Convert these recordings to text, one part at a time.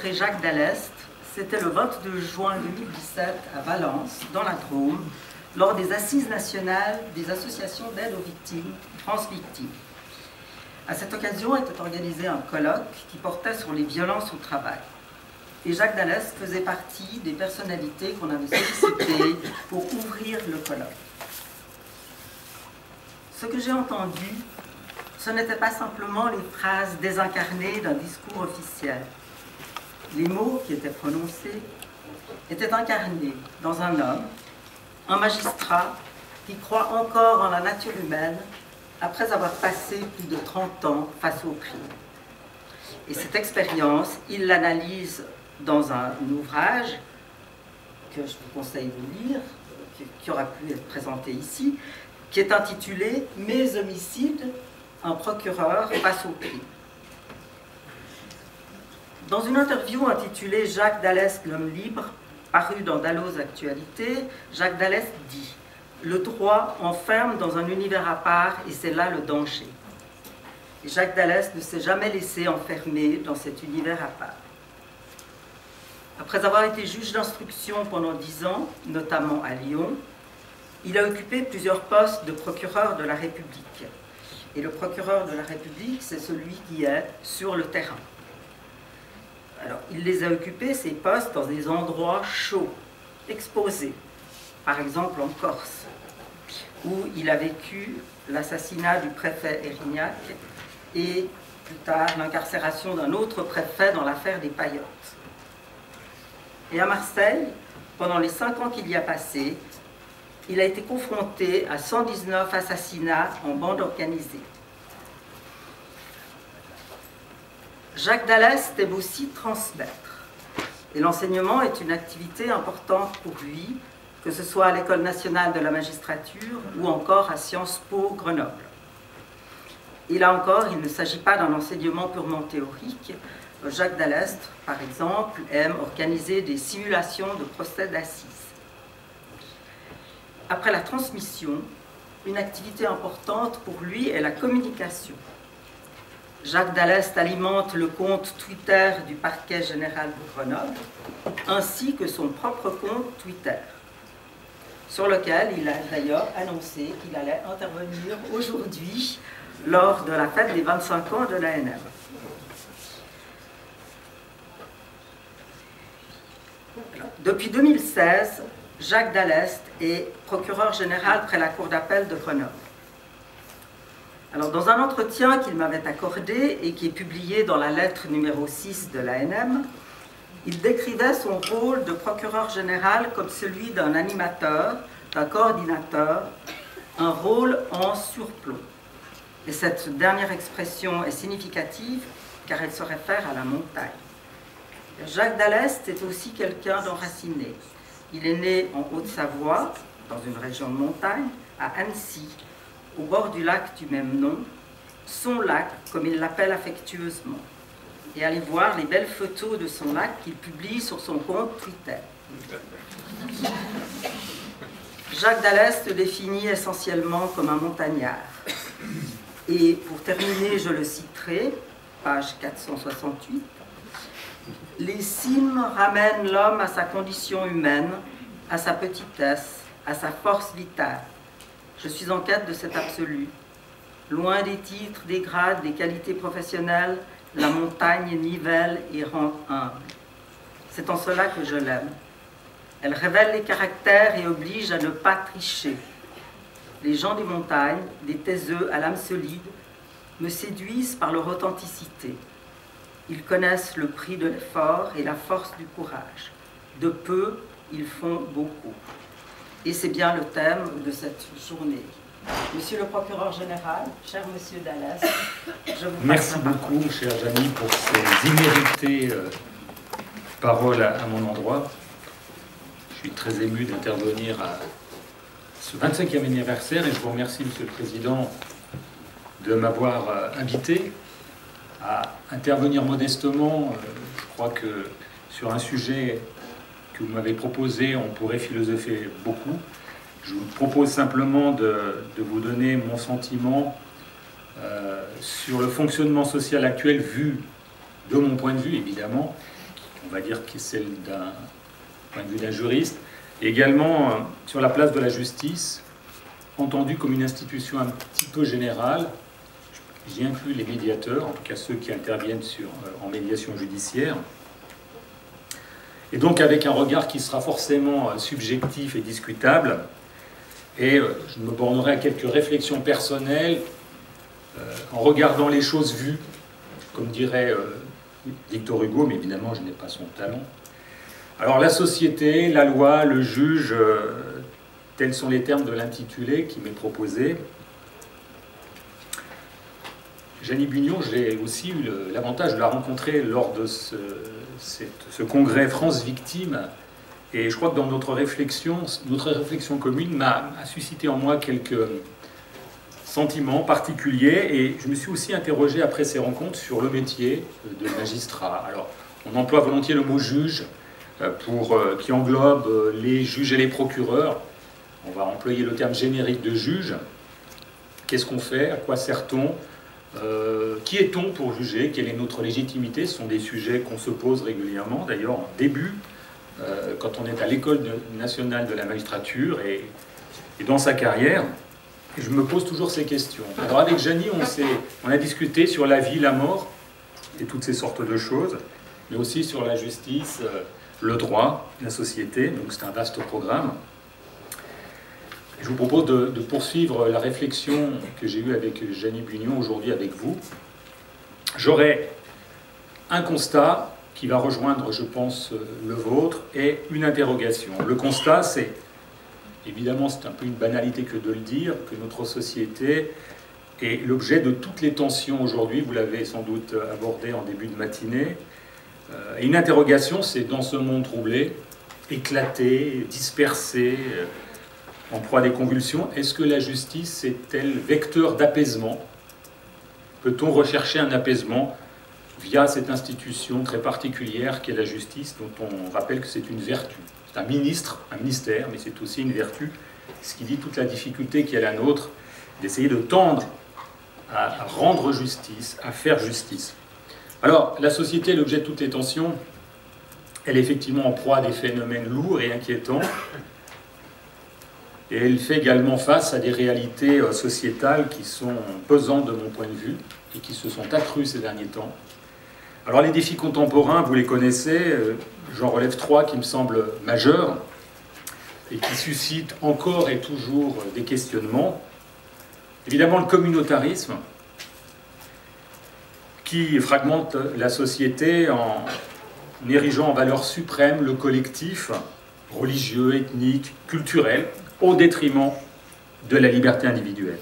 rencontré Jacques Dallest, c'était le 22 juin 2017 à Valence, dans la Drôme, lors des Assises nationales des associations d'aide aux victimes, France Victimes. À cette occasion était organisé un colloque qui portait sur les violences au travail. Et Jacques Dallest faisait partie des personnalités qu'on avait sollicitées pour ouvrir le colloque. Ce que j'ai entendu, ce n'étaient pas simplement les phrases désincarnées d'un discours officiel. Les mots qui étaient prononcés étaient incarnés dans un homme, un magistrat qui croit encore en la nature humaine après avoir passé plus de 30 ans face au crime. Et cette expérience, il l'analyse dans un ouvrage que je vous conseille de lire, qui aura pu être présenté ici, qui est intitulé « Mes homicides, un procureur face au crime ». Dans une interview intitulée « Jacques Dallest, l'homme libre », parue dans Dalloz Actualité, Jacques Dallest dit « Le droit enferme dans un univers à part et c'est là le danger ». Et Jacques Dallest ne s'est jamais laissé enfermer dans cet univers à part. Après avoir été juge d'instruction pendant 10 ans, notamment à Lyon, il a occupé plusieurs postes de procureur de la République. Et le procureur de la République, c'est celui qui est sur le terrain. Alors, il les a occupés, ces postes, dans des endroits chauds, exposés. Par exemple en Corse, où il a vécu l'assassinat du préfet Erignac et plus tard l'incarcération d'un autre préfet dans l'affaire des Paillotes. Et à Marseille, pendant les 5 ans qu'il y a passé, il a été confronté à 119 assassinats en bande organisée. Jacques Dallest aime aussi transmettre. Et l'enseignement est une activité importante pour lui, que ce soit à l'École nationale de la magistrature ou encore à Sciences Po Grenoble. Et là encore, il ne s'agit pas d'un enseignement purement théorique. Jacques Dallest, par exemple, aime organiser des simulations de procès d'assises. Après la transmission, une activité importante pour lui est la communication. Jacques Dallest alimente le compte Twitter du parquet général de Grenoble, ainsi que son propre compte Twitter, sur lequel il a d'ailleurs annoncé qu'il allait intervenir aujourd'hui lors de la fête des 25 ans de l'ANM. Depuis 2016, Jacques Dallest est procureur général près la Cour d'appel de Grenoble. Alors, dans un entretien qu'il m'avait accordé et qui est publié dans la lettre numéro 6 de l'ANM, il décrivait son rôle de procureur général comme celui d'un animateur, d'un coordinateur, un rôle en surplomb. Et cette dernière expression est significative car elle se réfère à la montagne. Jacques Dallest est aussi quelqu'un d'enraciné. Il est né en Haute-Savoie, dans une région de montagne, à Annecy, au bord du lac du même nom, son lac, comme il l'appelle affectueusement. Et allez voir les belles photos de son lac qu'il publie sur son compte Twitter. Jacques Dallest se définit essentiellement comme un montagnard. Et pour terminer, je le citerai, page 468, « Les cimes ramènent l'homme à sa condition humaine, à sa petitesse, à sa force vitale. Je suis en quête de cet absolu. Loin des titres, des grades, des qualités professionnelles, la montagne nivelle et rend humble. C'est en cela que je l'aime. Elle révèle les caractères et oblige à ne pas tricher. Les gens des montagnes, des taiseux à l'âme solide, me séduisent par leur authenticité. Ils connaissent le prix de l'effort et la force du courage. De peu, ils font beaucoup. » Et c'est bien le thème de cette journée. Monsieur le procureur général, cher monsieur Dallest, je vous Merci beaucoup, cher Janie, pour ces imméritées paroles à mon endroit. Je suis très ému d'intervenir à ce 25e anniversaire et je vous remercie, monsieur le président, de m'avoir invité à intervenir modestement. Je crois que sur un sujet que vous m'avez proposé, on pourrait philosopher beaucoup. Je vous propose simplement de vous donner mon sentiment sur le fonctionnement social actuel, vu de mon point de vue, évidemment, on va dire, qui est celle d'un point de vue d'un juriste, et également sur la place de la justice, entendue comme une institution un petit peu générale. J'y inclus les médiateurs, en tout cas ceux qui interviennent en médiation judiciaire. Et donc avec un regard qui sera forcément subjectif et discutable. Et je me bornerai à quelques réflexions personnelles en regardant les choses vues, comme dirait Victor Hugo, mais évidemment je n'ai pas son talent. Alors la société, la loi, le juge, tels sont les termes de l'intitulé qui m'est proposé. Jeannie Bugnon, j'ai aussi eu l'avantage de la rencontrer lors de ce congrès France Victime. Et je crois que dans notre réflexion commune m'a suscité en moi quelques sentiments particuliers. Et je me suis aussi interrogé après ces rencontres sur le métier de magistrat. Alors, on emploie volontiers le mot juge qui englobe les juges et les procureurs. On va employer le terme générique de juge. Qu'est-ce qu'on fait? À quoi sert-on? Qui est-on pour juger? Quelle est notre légitimité? Ce sont des sujets qu'on se pose régulièrement, d'ailleurs en début, quand on est à l'école nationale de la magistrature et dans sa carrière. Et je me pose toujours ces questions. Alors avec Jeannie, on a discuté sur la vie, la mort, et toutes ces sortes de choses, mais aussi sur la justice, le droit, la société, donc c'est un vaste programme. Je vous propose de poursuivre la réflexion que j'ai eue avec Jeannie Bugnon aujourd'hui avec vous. J'aurai un constat qui va rejoindre, je pense, le vôtre et une interrogation. Le constat, c'est, évidemment, c'est un peu une banalité que de le dire, que notre société est l'objet de toutes les tensions aujourd'hui. Vous l'avez sans doute abordé en début de matinée. Et une interrogation, c'est dans ce monde troublé, éclaté, dispersé, en proie à des convulsions, est-ce que la justice est-elle vecteur d'apaisement? Peut-on rechercher un apaisement via cette institution très particulière qu'est la justice, dont on rappelle que c'est une vertu? C'est un ministère, mais c'est aussi une vertu, ce qui dit toute la difficulté qui est la nôtre, d'essayer de tendre à rendre justice, à faire justice. Alors, la société est l'objet de toutes les tensions. Elle est effectivement en proie à des phénomènes lourds et inquiétants. Et elle fait également face à des réalités sociétales qui sont pesantes de mon point de vue et qui se sont accrues ces derniers temps. Alors les défis contemporains, vous les connaissez, j'en relève 3 qui me semblent majeurs et qui suscitent encore et toujours des questionnements. Évidemment le communautarisme qui fragmente la société en érigeant en valeur suprême le collectif religieux, ethnique, culturel, au détriment de la liberté individuelle.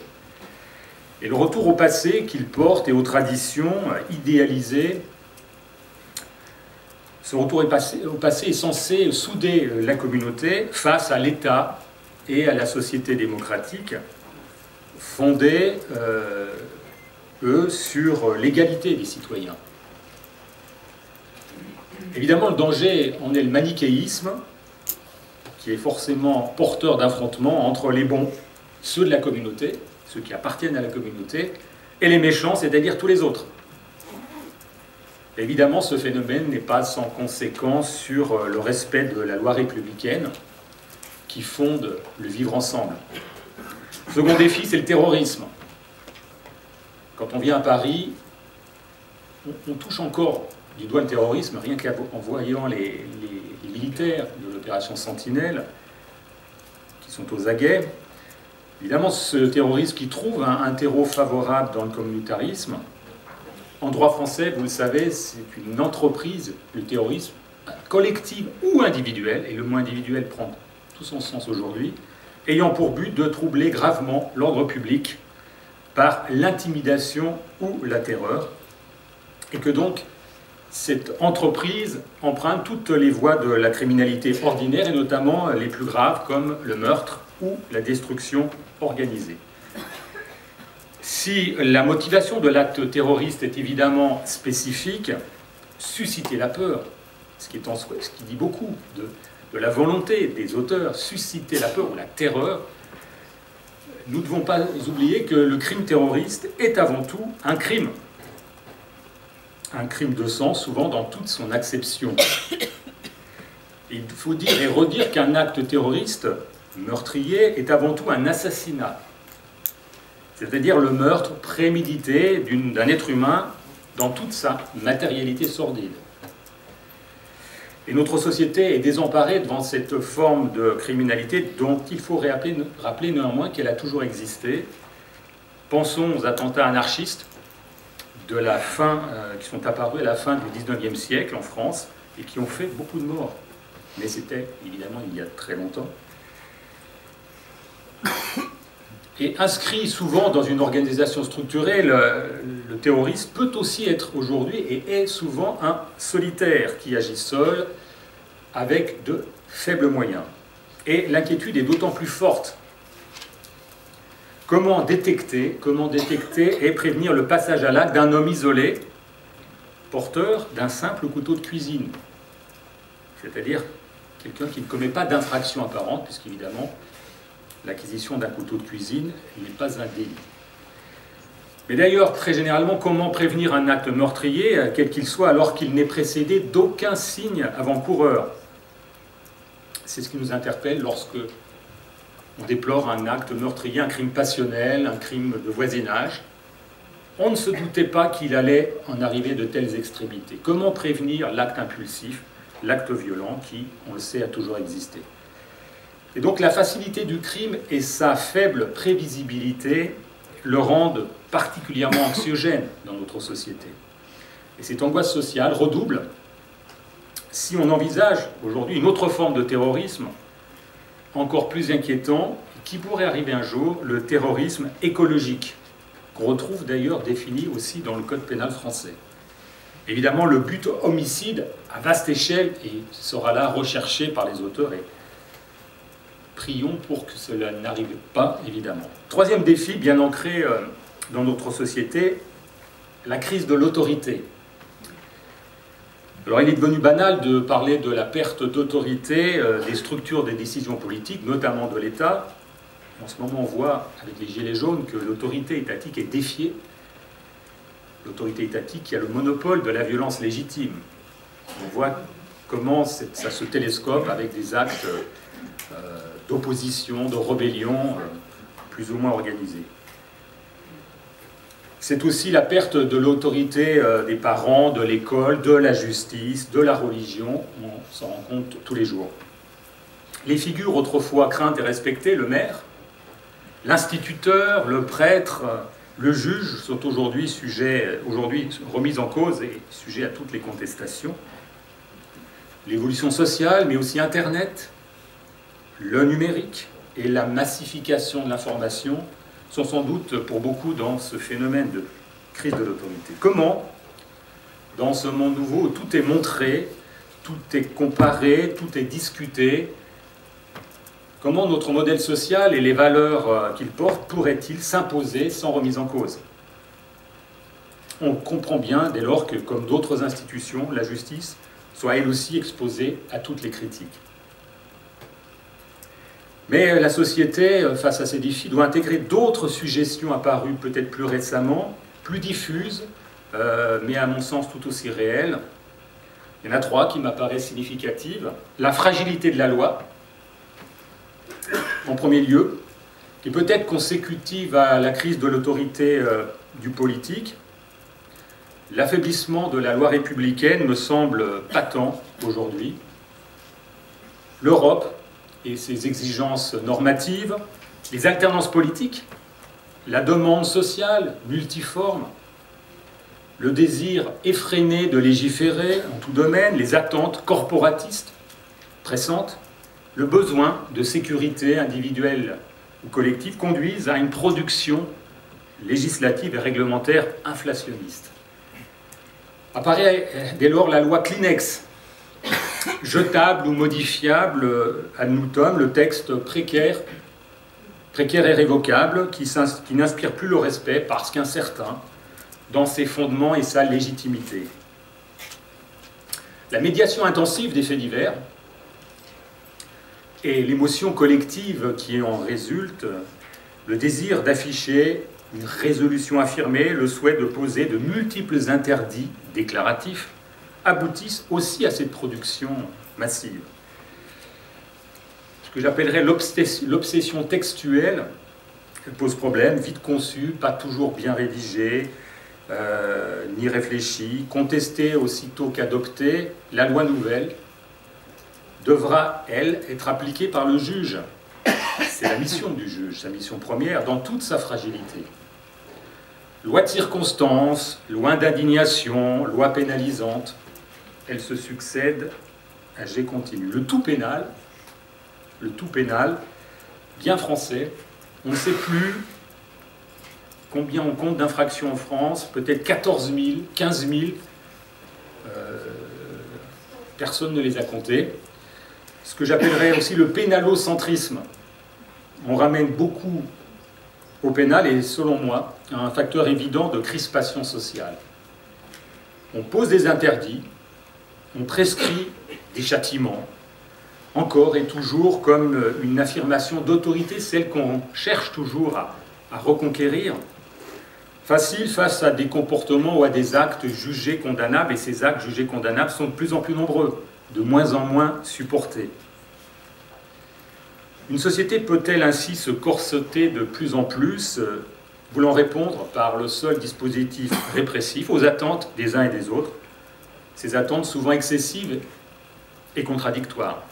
Et le retour au passé qu'il porte et aux traditions idéalisées, ce retour au passé est censé souder la communauté face à l'État et à la société démocratique, fondée, sur l'égalité des citoyens. Évidemment, le danger en est le manichéisme, qui est forcément porteur d'affrontements entre les bons, ceux de la communauté, ceux qui appartiennent à la communauté, et les méchants, c'est-à-dire tous les autres. Évidemment, ce phénomène n'est pas sans conséquence sur le respect de la loi républicaine qui fonde le vivre ensemble. Le second défi, c'est le terrorisme. Quand on vient à Paris, on touche encore du doigt le terrorisme, rien qu'en voyant les militaires de l'opération Sentinelle, qui sont aux aguets. Évidemment, ce terrorisme qui trouve un terreau favorable dans le communautarisme. En droit français, vous le savez, c'est une entreprise, le terrorisme, collective ou individuelle, et le mot individuel prend tout son sens aujourd'hui, ayant pour but de troubler gravement l'ordre public par l'intimidation ou la terreur, et que donc cette entreprise emprunte toutes les voies de la criminalité ordinaire, et notamment les plus graves comme le meurtre ou la destruction organisée. Si la motivation de l'acte terroriste est évidemment spécifique, susciter la peur, ce qui dit beaucoup de la volonté des auteurs, susciter la peur ou la terreur, nous ne devons pas oublier que le crime terroriste est avant tout un crime. un crime de sang, souvent dans toute son acception. Il faut dire et redire qu'un acte terroriste meurtrier est avant tout un assassinat, c'est-à-dire le meurtre prémédité d'un être humain dans toute sa matérialité sordide. Et notre société est désemparée devant cette forme de criminalité dont il faut rappeler néanmoins qu'elle a toujours existé. Pensons aux attentats anarchistes de la fin, qui sont apparus à la fin du XIXe siècle en France et qui ont fait beaucoup de morts. Mais c'était évidemment il y a très longtemps. Et inscrit souvent dans une organisation structurée, le terroriste peut aussi être aujourd'hui et est souvent un solitaire qui agit seul avec de faibles moyens. Et l'inquiétude est d'autant plus forte. Comment détecter et prévenir le passage à l'acte d'un homme isolé, porteur d'un simple couteau de cuisine, c'est-à-dire quelqu'un qui ne commet pas d'infraction apparente, puisqu'évidemment, l'acquisition d'un couteau de cuisine n'est pas un délit. Mais d'ailleurs, très généralement, comment prévenir un acte meurtrier, quel qu'il soit, alors qu'il n'est précédé d'aucun signe avant-coureur? C'est ce qui nous interpelle lorsque on déplore un acte meurtrier, un crime passionnel, un crime de voisinage. On ne se doutait pas qu'il allait en arriver de telles extrémités. Comment prévenir l'acte impulsif, l'acte violent qui, on le sait, a toujours existé? Et donc la facilité du crime et sa faible prévisibilité le rendent particulièrement anxiogène dans notre société. Et cette angoisse sociale redouble si on envisage aujourd'hui une autre forme de terrorisme encore plus inquiétant, qui pourrait arriver un jour, le terrorisme écologique, qu'on retrouve d'ailleurs défini aussi dans le Code pénal français. Évidemment, le but homicide à vaste échelle et sera là recherché par les auteurs et prions pour que cela n'arrive pas, évidemment. Troisième défi, bien ancré dans notre société, la crise de l'autorité. Alors, il est devenu banal de parler de la perte d'autorité des structures des décisions politiques, notamment de l'État. En ce moment, on voit avec les Gilets jaunes que l'autorité étatique est défiée. L'autorité étatique qui a le monopole de la violence légitime. On voit comment ça se télescope avec des actes d'opposition, de rébellion, plus ou moins organisés. C'est aussi la perte de l'autorité des parents, de l'école, de la justice, de la religion. On s'en rend compte tous les jours. Les figures autrefois craintes et respectées, le maire, l'instituteur, le prêtre, le juge, sont aujourd'hui remis en cause et sujets à toutes les contestations. L'évolution sociale, mais aussi Internet, le numérique et la massification de l'information sont sans doute pour beaucoup dans ce phénomène de crise de l'autorité. Comment, dans ce monde nouveau où tout est montré, tout est comparé, tout est discuté, comment notre modèle social et les valeurs qu'il porte pourraient-ils s'imposer sans remise en cause? On comprend bien dès lors que, comme d'autres institutions, la justice soit elle aussi exposée à toutes les critiques. Mais la société, face à ces défis, doit intégrer d'autres suggestions apparues peut-être plus récemment, plus diffuses, mais à mon sens tout aussi réelles. Il y en a trois qui m'apparaissent significatives. La fragilité de la loi, en premier lieu, qui peut être consécutive à la crise de l'autorité du politique. L'affaiblissement de la loi républicaine me semble patent aujourd'hui. L'Europe et ses exigences normatives, les alternances politiques, la demande sociale multiforme, le désir effréné de légiférer en tout domaine, les attentes corporatistes pressantes, le besoin de sécurité individuelle ou collective conduisent à une production législative et réglementaire inflationniste. Apparaît dès lors la loi Kleenex, jetable ou modifiable ad nutum, le texte précaire et révocable qui n'inspire plus le respect parce qu'incertain dans ses fondements et sa légitimité. La médiation intensive des faits divers et l'émotion collective qui en résulte, le désir d'afficher une résolution affirmée, le souhait de poser de multiples interdits déclaratifs aboutissent aussi à cette production massive. Ce que j'appellerais l'obsession textuelle pose problème, vite conçue, pas toujours bien rédigée, ni réfléchie, contestée aussitôt qu'adoptée. La loi nouvelle devra, elle, être appliquée par le juge. C'est la mission du juge, sa mission première, dans toute sa fragilité. Loi de circonstance, loi d'indignation, loi pénalisante, elles se succèdent à jet continu. Le tout pénal, bien français, on ne sait plus combien on compte d'infractions en France, peut-être 14 000, 15 000, personne ne les a comptées. Ce que j'appellerais aussi le pénalocentrisme. On ramène beaucoup au pénal et, selon moi, un facteur évident de crispation sociale. On pose des interdits, on prescrit des châtiments, encore et toujours comme une affirmation d'autorité, celle qu'on cherche toujours à reconquérir. Facile face à des comportements ou à des actes jugés condamnables, et ces actes jugés condamnables sont de plus en plus nombreux, de moins en moins supportés. Une société peut-elle ainsi se corseter de plus en plus, voulant répondre par le seul dispositif répressif aux attentes des uns et des autres, ces attentes souvent excessives et contradictoires?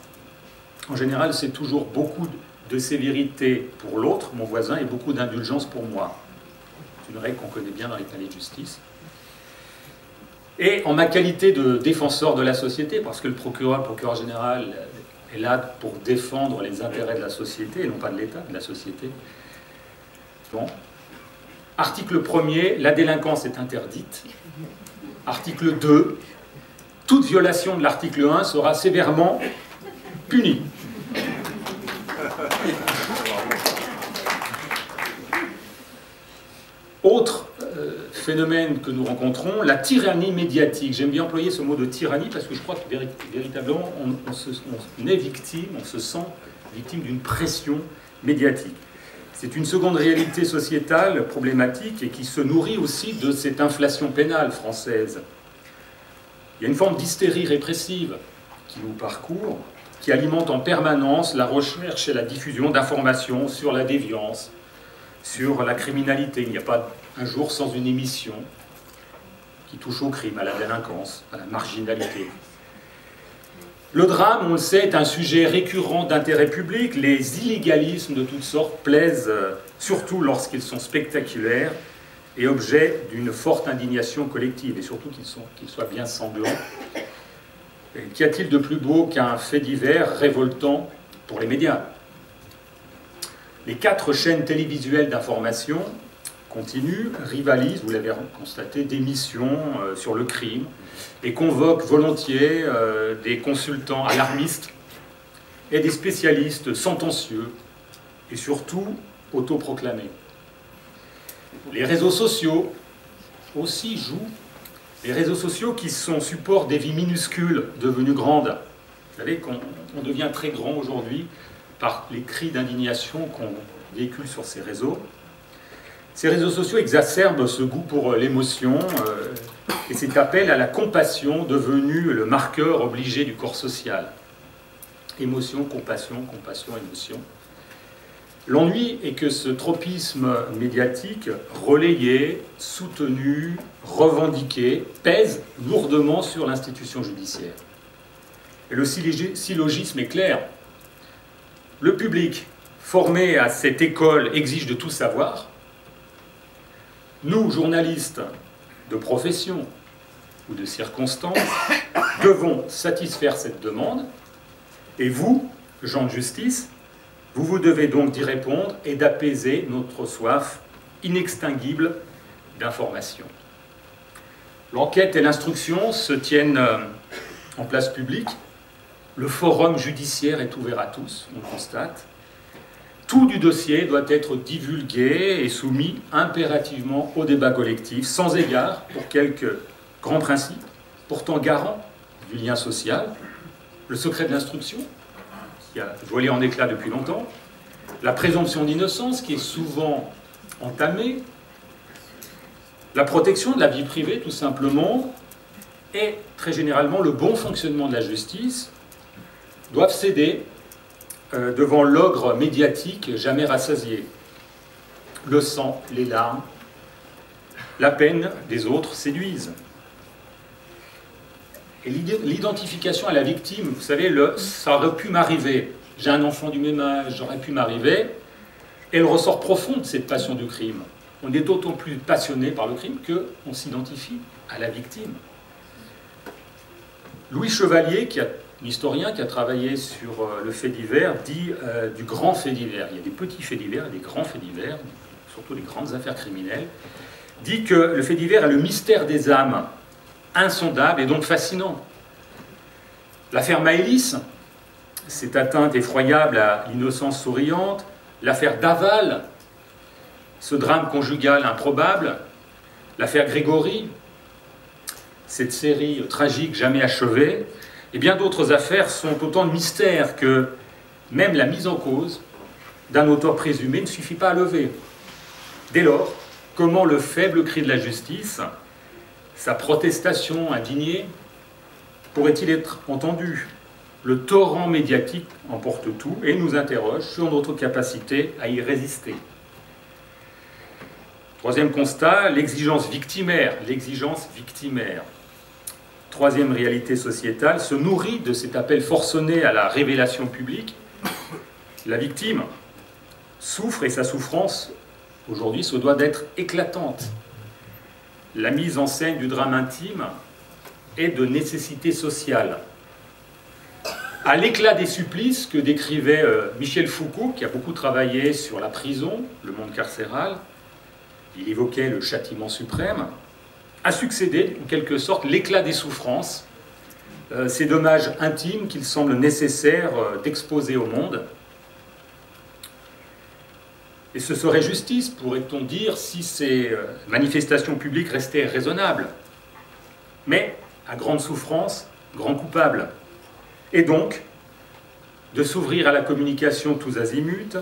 En général, c'est toujours beaucoup de sévérité pour l'autre, mon voisin, et beaucoup d'indulgence pour moi. C'est une règle qu'on connaît bien dans les palais de justice. Et en ma qualité de défenseur de la société, parce que le procureur général est là pour défendre les intérêts de la société, et non pas de l'État, de la société. Bon. Article 1er, la délinquance est interdite. Article 2, toute violation de l'article 1 sera sévèrement punie. Autre phénomène que nous rencontrons, la tyrannie médiatique. J'aime bien employer ce mot de tyrannie parce que je crois que véritablement on est victime, on se sent victime d'une pression médiatique. C'est une seconde réalité sociétale problématique et qui se nourrit aussi de cette inflation pénale française. Il y a une forme d'hystérie répressive qui nous parcourt, qui alimente en permanence la recherche et la diffusion d'informations sur la déviance, sur la criminalité. Il n'y a pas un jour sans une émission qui touche au crime, à la délinquance, à la marginalité. Le drame, on le sait, est un sujet récurrent d'intérêt public. Les illégalismes de toutes sortes plaisent, surtout lorsqu'ils sont spectaculaires et objet d'une forte indignation collective, et surtout qu'ils soient bien sanglants. Qu'y a-t-il de plus beau qu'un fait divers révoltant pour les médias? Les 4 chaînes télévisuelles d'information continuent, rivalisent, vous l'avez constaté, d'émissions sur le crime et convoquent volontiers des consultants alarmistes et des spécialistes sentencieux et surtout autoproclamés. Les réseaux sociaux aussi jouent. Les réseaux sociaux qui sont support des vies minuscules devenues grandes. Vous savez qu'on devient très grand aujourd'hui par les cris d'indignation qu'on véhicule sur ces réseaux. Ces réseaux sociaux exacerbent ce goût pour l'émotion et cet appel à la compassion devenu le marqueur obligé du corps social. Émotion, compassion, compassion, émotion. L'ennui est que ce tropisme médiatique, relayé, soutenu, revendiqué, pèse lourdement sur l'institution judiciaire. Et le syllogisme est clair. Le public formé à cette école exige de tout savoir. Nous, journalistes de profession ou de circonstance, devons satisfaire cette demande. Et vous, gens de justice, vous devez donc d'y répondre et d'apaiser notre soif inextinguible d'information. L'enquête et l'instruction se tiennent en place publique. Le forum judiciaire est ouvert à tous, on le constate. Tout du dossier doit être divulgué et soumis impérativement au débat collectif, sans égard pour quelques grands principes, pourtant garants du lien social, le secret de l'instruction, qui a volé en éclats depuis longtemps, la présomption d'innocence qui est souvent entamée, La protection de la vie privée, tout simplement, et très généralement le bon fonctionnement de la justice doivent céder devant l'ogre médiatique jamais rassasié. Le sang, les larmes, la peine des autres séduisent. Et l'identification à la victime, vous savez, ça aurait pu m'arriver. J'ai un enfant du même âge, j'aurais pu m'arriver. Et le ressort profond de cette passion du crime. On est d'autant plus passionné par le crime qu'on s'identifie à la victime. Louis Chevalier, qui est un historien qui a travaillé sur le fait divers, dit du grand fait divers. Il y a des petits faits divers et des grands faits divers, surtout les grandes affaires criminelles. Dit que le fait divers est le mystère des âmes, insondable et donc fascinant. L'affaire Maëlys, cette atteinte effroyable à l'innocence souriante. L'affaire Daval, ce drame conjugal improbable. L'affaire Grégory, cette série tragique jamais achevée. Et bien d'autres affaires sont autant de mystères que même la mise en cause d'un auteur présumé ne suffit pas à lever. Dès lors, comment le faible cri de la justice, sa protestation indignée, pourrait-il être entendu? Le torrent médiatique emporte tout et nous interroge sur notre capacité à y résister. Troisième constat, l'exigence victimaire. L'exigence victimaire. Troisième réalité sociétale, se nourrit de cet appel forcené à la révélation publique. La victime souffre et sa souffrance, aujourd'hui, se doit d'être éclatante. La mise en scène du drame intime est de nécessité sociale. À l'éclat des supplices que décrivait Michel Foucault, qui a beaucoup travaillé sur la prison, le monde carcéral, il évoquait le châtiment suprême, a succédé en quelque sorte l'éclat des souffrances, ces dommages intimes qu'il semble nécessaire d'exposer au monde. Et ce serait justice, pourrait-on dire, si ces manifestations publiques restaient raisonnables. Mais, à grande souffrance, grand coupable. Et donc, de s'ouvrir à la communication tous azimuts,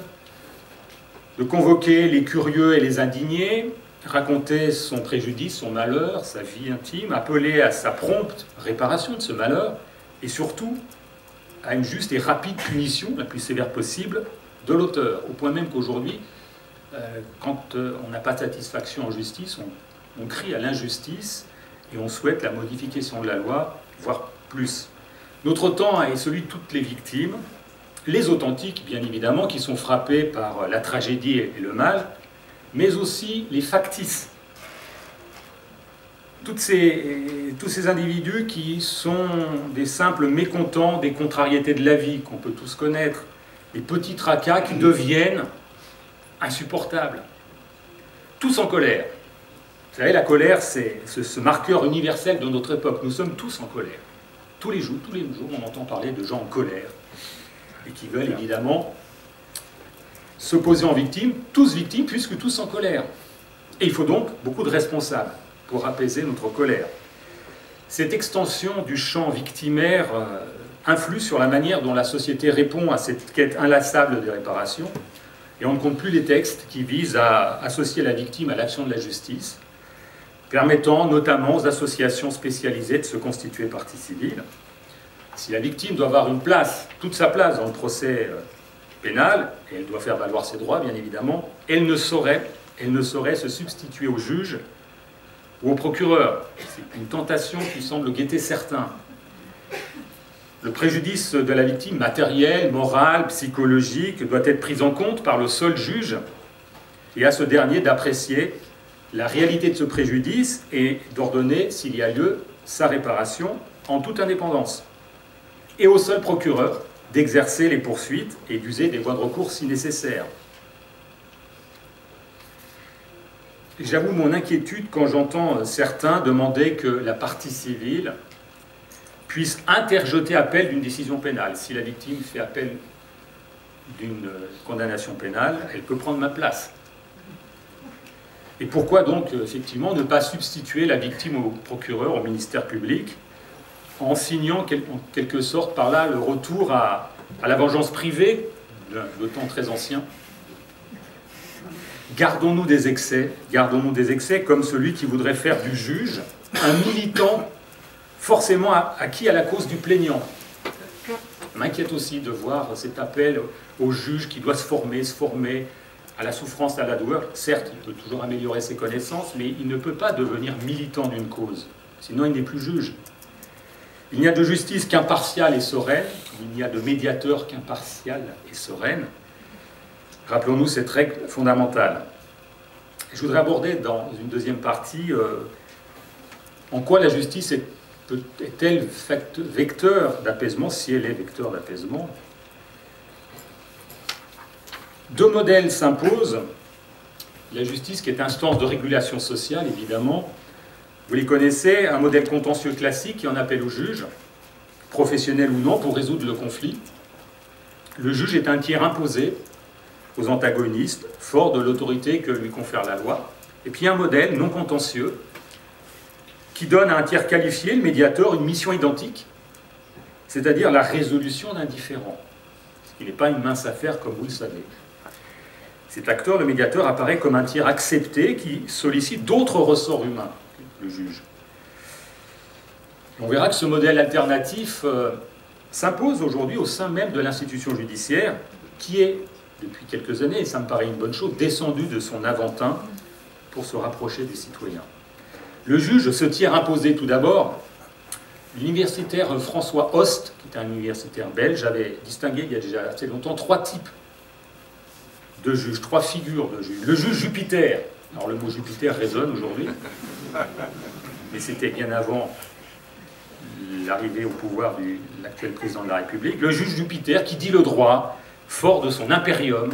de convoquer les curieux et les indignés, raconter son préjudice, son malheur, sa vie intime, appeler à sa prompte réparation de ce malheur, et surtout à une juste et rapide punition, la plus sévère possible, de l'auteur. Au point même qu'aujourd'hui, quand on n'a pas de satisfaction en justice, on crie à l'injustice et on souhaite la modification de la loi, voire plus. Notre temps est celui de toutes les victimes, les authentiques, bien évidemment, qui sont frappés par la tragédie et le mal, mais aussi les factices. Tous ces individus qui sont des simples mécontents des contrariétés de la vie, qu'on peut tous connaître, les petits tracas qui deviennent insupportables. Tous en colère. Vous savez, la colère, c'est ce marqueur universel de notre époque. Nous sommes tous en colère. Tous les jours, on entend parler de gens en colère et qui veulent évidemment se poser en victime, tous victimes, puisque tous en colère. Et il faut donc beaucoup de responsables pour apaiser notre colère. Cette extension du champ victimaire influe sur la manière dont la société répond à cette quête inlassable de réparation, et on ne compte plus les textes qui visent à associer la victime à l'action de la justice, permettant notamment aux associations spécialisées de se constituer partie civile. Si la victime doit avoir une place, toute sa place dans le procès pénal, et elle doit faire valoir ses droits, bien évidemment, elle ne saurait se substituer au juge ou au procureur. C'est une tentation qui semble guetter certains. Le préjudice de la victime matériel, moral, psychologique doit être pris en compte par le seul juge, et à ce dernier d'apprécier la réalité de ce préjudice et d'ordonner, s'il y a lieu, sa réparation en toute indépendance. Et au seul procureur d'exercer les poursuites et d'user des voies de recours si nécessaire. J'avoue mon inquiétude quand j'entends certains demander que la partie civile puisse interjeter appel d'une décision pénale. Si la victime fait appel d'une condamnation pénale, elle peut prendre ma place. Et pourquoi donc, effectivement, ne pas substituer la victime au procureur, au ministère public, en signant en quelque sorte par là le retour à la vengeance privée, de temps très ancien, gardons-nous des excès comme celui qui voudrait faire du juge un militant forcément acquis à la cause du plaignant. Ça m'inquiète aussi de voir cet appel au juge qui doit se former à la souffrance, à la douleur. Certes, il peut toujours améliorer ses connaissances, mais il ne peut pas devenir militant d'une cause. Sinon, il n'est plus juge. Il n'y a de justice qu'impartiale et sereine. Il n'y a de médiateur qu'impartial et sereine. Rappelons-nous cette règle fondamentale. Je voudrais aborder dans une deuxième partie en quoi la justice est-elle vecteur d'apaisement, si elle est vecteur d'apaisement. Deux modèles s'imposent. La justice qui est instance de régulation sociale, évidemment. Vous les connaissez, un modèle contentieux classique qui en appelle au juge, professionnel ou non, pour résoudre le conflit. Le juge est un tiers imposé aux antagonistes, fort de l'autorité que lui confère la loi. Et puis un modèle non contentieux qui donne à un tiers qualifié, le médiateur, une mission identique, c'est-à-dire la résolution d'un différend, ce qui n'est pas une mince affaire comme vous le savez. Cet acteur, le médiateur, apparaît comme un tiers accepté qui sollicite d'autres ressorts humains, le juge. On verra que ce modèle alternatif s'impose aujourd'hui au sein même de l'institution judiciaire, qui est, depuis quelques années, et ça me paraît une bonne chose, descendu de son Aventin pour se rapprocher des citoyens. Le juge se tiers imposé tout d'abord. L'universitaire François Host, qui est un universitaire belge, avait distingué il y a déjà assez longtemps 3 types de juges, 3 figures de juges. Le juge Jupiter, alors le mot Jupiter résonne aujourd'hui, mais c'était bien avant l'arrivée au pouvoir de l'actuel président de la République. Le juge Jupiter qui dit le droit, fort de son impérium,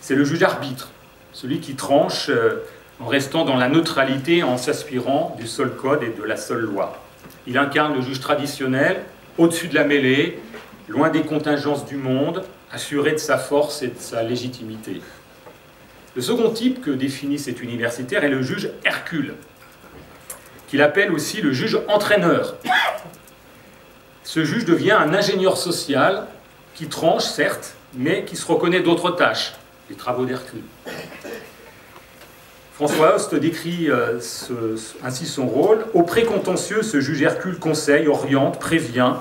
c'est le juge arbitre, celui qui tranche en restant dans la neutralité, en s'aspirant du seul code et de la seule loi. Il incarne le juge traditionnel, au-dessus de la mêlée, loin des contingences du monde, assuré de sa force et de sa légitimité. Le second type que définit cet universitaire est le juge Hercule, qu'il appelle aussi le juge entraîneur. Ce juge devient un ingénieur social qui tranche, certes, mais qui se reconnaît d'autres tâches, les travaux d'Hercule. François Host décrit ainsi son rôle. Au pré-contentieux, ce juge Hercule conseille, oriente, prévient,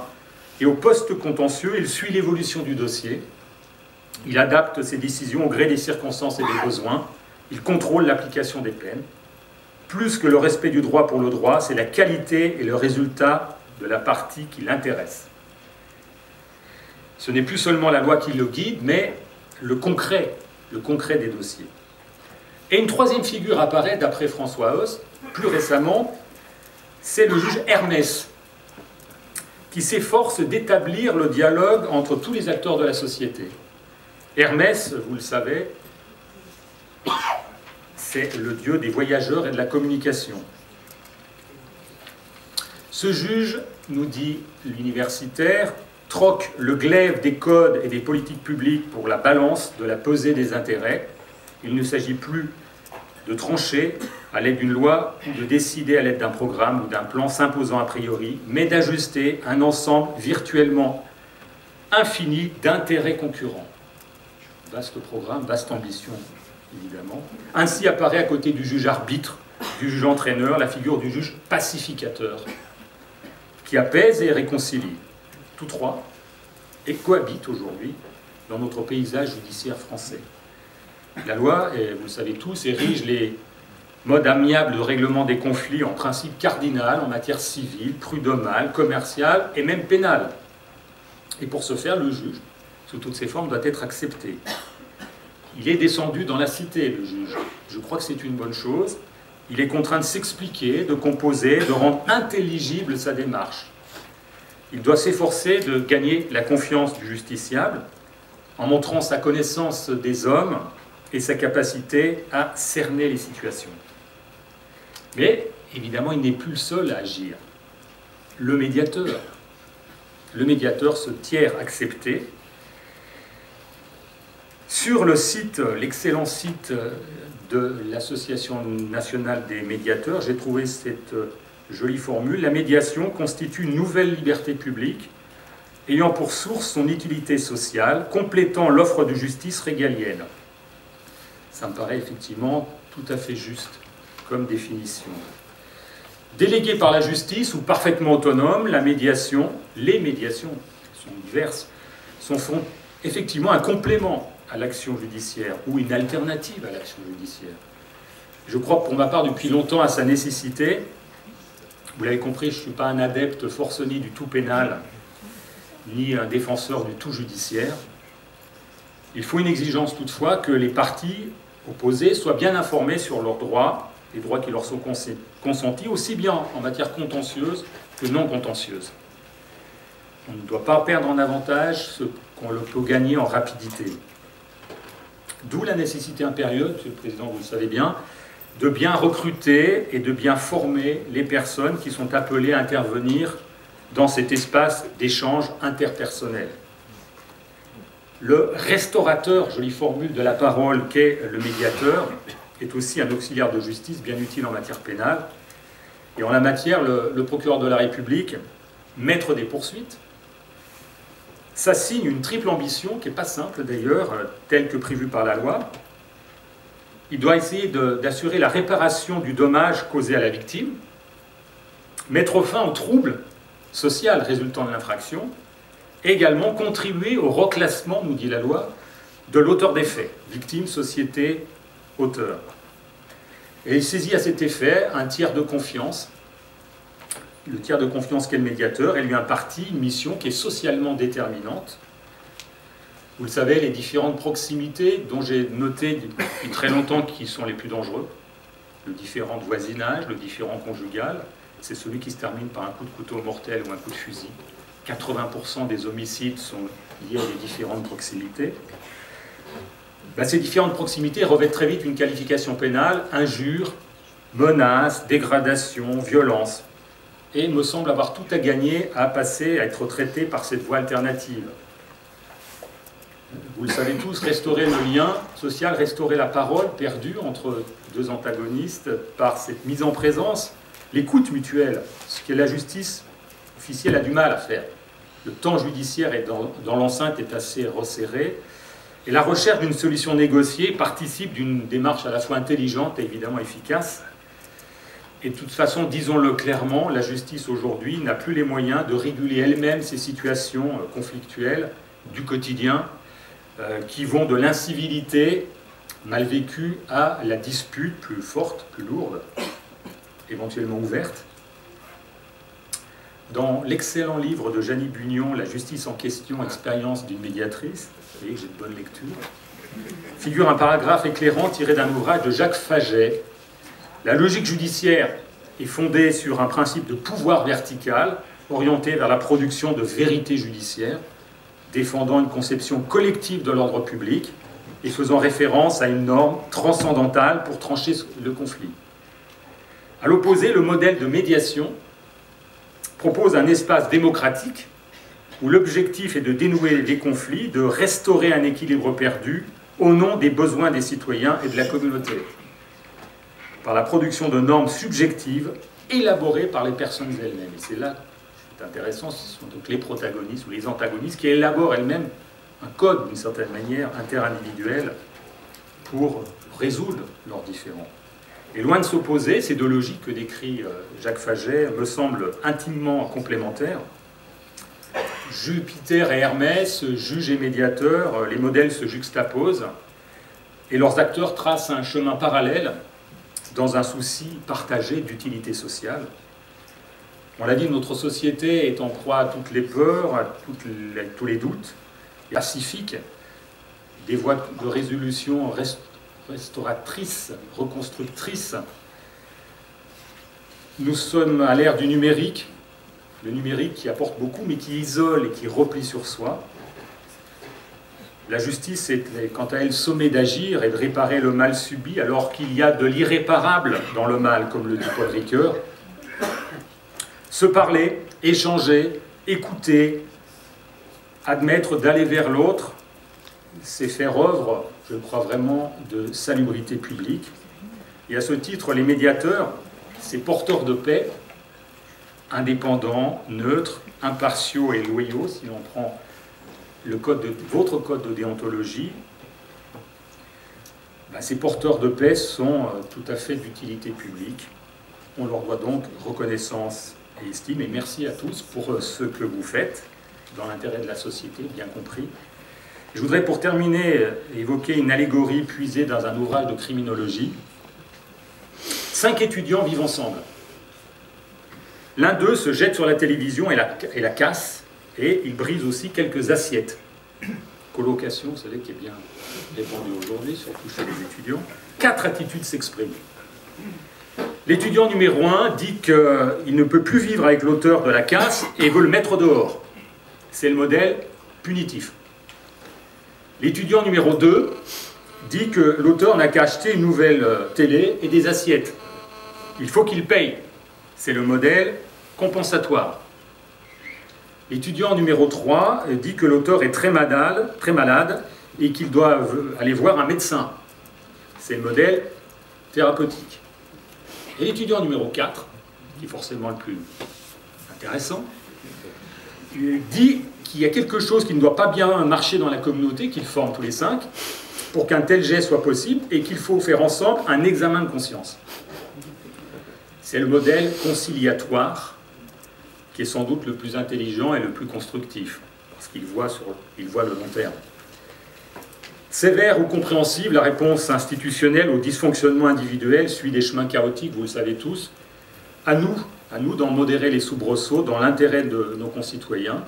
et au post-contentieux, il suit l'évolution du dossier. Il adapte ses décisions au gré des circonstances et des besoins. Il contrôle l'application des peines. Plus que le respect du droit pour le droit, c'est la qualité et le résultat de la partie qui l'intéresse. Ce n'est plus seulement la loi qui le guide, mais le concret des dossiers. Et une troisième figure apparaît d'après François Host, plus récemment, c'est le juge Hermès, qui s'efforce d'établir le dialogue entre tous les acteurs de la société. Hermès, vous le savez, c'est le dieu des voyageurs et de la communication. Ce juge, nous dit l'universitaire, troque le glaive des codes et des politiques publiques pour la balance de la pesée des intérêts. Il ne s'agit plus de trancher à l'aide d'une loi ou de décider à l'aide d'un programme ou d'un plan s'imposant a priori, mais d'ajuster un ensemble virtuellement infini d'intérêts concurrents. Vaste programme, vaste ambition, évidemment. Ainsi apparaît à côté du juge arbitre, du juge entraîneur, la figure du juge pacificateur, qui apaise et réconcilie. Tous trois et cohabitent aujourd'hui dans notre paysage judiciaire français. La loi, et vous le savez tous, érige les modes amiables de règlement des conflits en principe cardinal en matière civile, prud'homale, commerciale et même pénale. Et pour ce faire, le juge, sous toutes ses formes, doit être accepté. Il est descendu dans la cité, le juge. Je crois que c'est une bonne chose. Il est contraint de s'expliquer, de composer, de rendre intelligible sa démarche. Il doit s'efforcer de gagner la confiance du justiciable en montrant sa connaissance des hommes et sa capacité à cerner les situations. Mais, évidemment, il n'est plus le seul à agir. Le médiateur, ce tiers accepté, sur le site, l'excellent site de l'Association nationale des médiateurs, j'ai trouvé cette jolie formule. La médiation constitue une nouvelle liberté publique ayant pour source son utilité sociale, complétant l'offre de justice régalienne. Ça me paraît effectivement tout à fait juste comme définition. Déléguée par la justice ou parfaitement autonome, la médiation, les médiations, qui sont diverses, font effectivement un complément à l'action judiciaire ou une alternative à l'action judiciaire. Je crois pour ma part depuis longtemps à sa nécessité. Vous l'avez compris, je ne suis pas un adepte forcené du tout pénal, ni un défenseur du tout judiciaire. Il faut une exigence toutefois que les parties opposées soient bien informées sur leurs droits, les droits qui leur sont consentis, aussi bien en matière contentieuse que non contentieuse. On ne doit pas perdre en avantage ce qu'on peut gagner en rapidité. D'où la nécessité impérieuse, Monsieur le Président, vous le savez bien, de bien recruter et de bien former les personnes qui sont appelées à intervenir dans cet espace d'échange interpersonnel. Le restaurateur, jolie formule de la parole qu'est le médiateur, est aussi un auxiliaire de justice bien utile en matière pénale. Et en la matière, le procureur de la République, maître des poursuites, s'assigne une triple ambition qui n'est pas simple d'ailleurs, telle que prévue par la loi. Il doit essayer d'assurer la réparation du dommage causé à la victime, mettre fin au trouble social résultant de l'infraction, et également contribuer au reclassement, nous dit la loi, de l'auteur des faits, victime, société, auteur. Et il saisit à cet effet un tiers de confiance, le tiers de confiance qu'est le médiateur, et lui impartit une mission qui est socialement déterminante. Vous le savez, les différentes proximités dont j'ai noté depuis très longtemps qui sont les plus dangereux, le différent de voisinage, le différent conjugal, c'est celui qui se termine par un coup de couteau mortel ou un coup de fusil. 80% des homicides sont liés à des différentes proximités. Ces différentes proximités revêtent très vite une qualification pénale, injure, menace, dégradation, violence, et me semble avoir tout à gagner à passer, à être traité par cette voie alternative. Vous le savez tous, restaurer le lien social, restaurer la parole perdue entre deux antagonistes par cette mise en présence, l'écoute mutuelle, ce que la justice officielle a du mal à faire. Le temps judiciaire dans l'enceinte est assez resserré, et la recherche d'une solution négociée participe d'une démarche à la fois intelligente et évidemment efficace. Et de toute façon, disons-le clairement, la justice aujourd'hui n'a plus les moyens de réguler elle-même ces situations conflictuelles du quotidien qui vont de l'incivilité mal vécue à la dispute plus forte, plus lourde, éventuellement ouverte. Dans l'excellent livre de Jeannie Bugnon, La justice en question, expérience d'une médiatrice, vous voyez que j'ai de bonnes lectures, figure un paragraphe éclairant tiré d'un ouvrage de Jacques Faget. La logique judiciaire est fondée sur un principe de pouvoir vertical, orienté vers la production de vérité judiciaire, défendant une conception collective de l'ordre public et faisant référence à une norme transcendantale pour trancher le conflit. À l'opposé, le modèle de médiation propose un espace démocratique où l'objectif est de dénouer les conflits, de restaurer un équilibre perdu au nom des besoins des citoyens et de la communauté, par la production de normes subjectives élaborées par les personnes elles-mêmes. Et c'est là, c'est intéressant, ce sont donc les protagonistes ou les antagonistes qui élaborent elles-mêmes un code, d'une certaine manière, interindividuel pour résoudre leurs différends. Et loin de s'opposer, ces deux logiques que décrit Jacques Faget me semblent intimement complémentaires. Jupiter et Hermès, juge et médiateur, les modèles se juxtaposent et leurs acteurs tracent un chemin parallèle dans un souci partagé d'utilité sociale. On l'a dit, notre société est en proie à toutes les peurs, à tous les doutes, et pacifique, des voies de résolution restauratrices, reconstructrices. Nous sommes à l'ère du numérique, le numérique qui apporte beaucoup, mais qui isole et qui replie sur soi. La justice est, quant à elle, sommée d'agir et de réparer le mal subi, alors qu'il y a de l'irréparable dans le mal, comme le dit Paul Ricoeur. Se parler, échanger, écouter, admettre d'aller vers l'autre, c'est faire œuvre, je crois vraiment, de salubrité publique. Et à ce titre, les médiateurs, ces porteurs de paix, indépendants, neutres, impartiaux et loyaux, si l'on prend votre code de déontologie, ces porteurs de paix sont tout à fait d'utilité publique. On leur doit donc reconnaissance et estime, et merci à tous pour ce que vous faites, dans l'intérêt de la société, bien compris. Je voudrais pour terminer évoquer une allégorie puisée dans un ouvrage de criminologie. 5 étudiants vivent ensemble. L'un d'eux se jette sur la télévision et la casse, et il brise aussi quelques assiettes. Colocation, vous savez, qui est bien répandue aujourd'hui, surtout chez les étudiants. 4 attitudes s'expriment. L'étudiant numéro 1 dit qu'il ne peut plus vivre avec l'auteur de la casse et veut le mettre dehors. C'est le modèle punitif. L'étudiant numéro 2 dit que l'auteur n'a qu'à acheter une nouvelle télé et des assiettes. Il faut qu'il paye. C'est le modèle compensatoire. L'étudiant numéro 3 dit que l'auteur est très malade et qu'il doit aller voir un médecin. C'est le modèle thérapeutique. Et l'étudiant numéro 4, qui est forcément le plus intéressant, dit qu'il y a quelque chose qui ne doit pas bien marcher dans la communauté, qu'ils forment tous les 5, pour qu'un tel geste soit possible, et qu'il faut faire ensemble un examen de conscience. C'est le modèle conciliatoire, qui est sans doute le plus intelligent et le plus constructif, parce qu'il voit le long terme. Sévère ou compréhensible, la réponse institutionnelle au dysfonctionnement individuel suit des chemins chaotiques, vous le savez tous. À nous d'en modérer les soubresauts dans l'intérêt de nos concitoyens.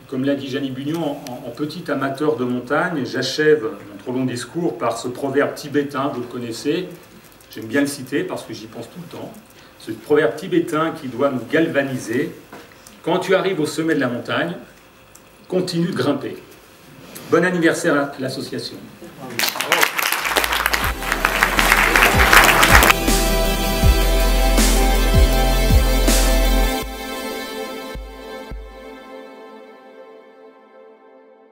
Comme l'a dit Jeannie Bugnon, en petit amateur de montagne, j'achève mon trop long discours par ce proverbe tibétain, vous le connaissez, j'aime bien le citer parce que j'y pense tout le temps, ce proverbe tibétain qui doit nous galvaniser. Quand tu arrives au sommet de la montagne, continue de grimper. Bon anniversaire à l'association.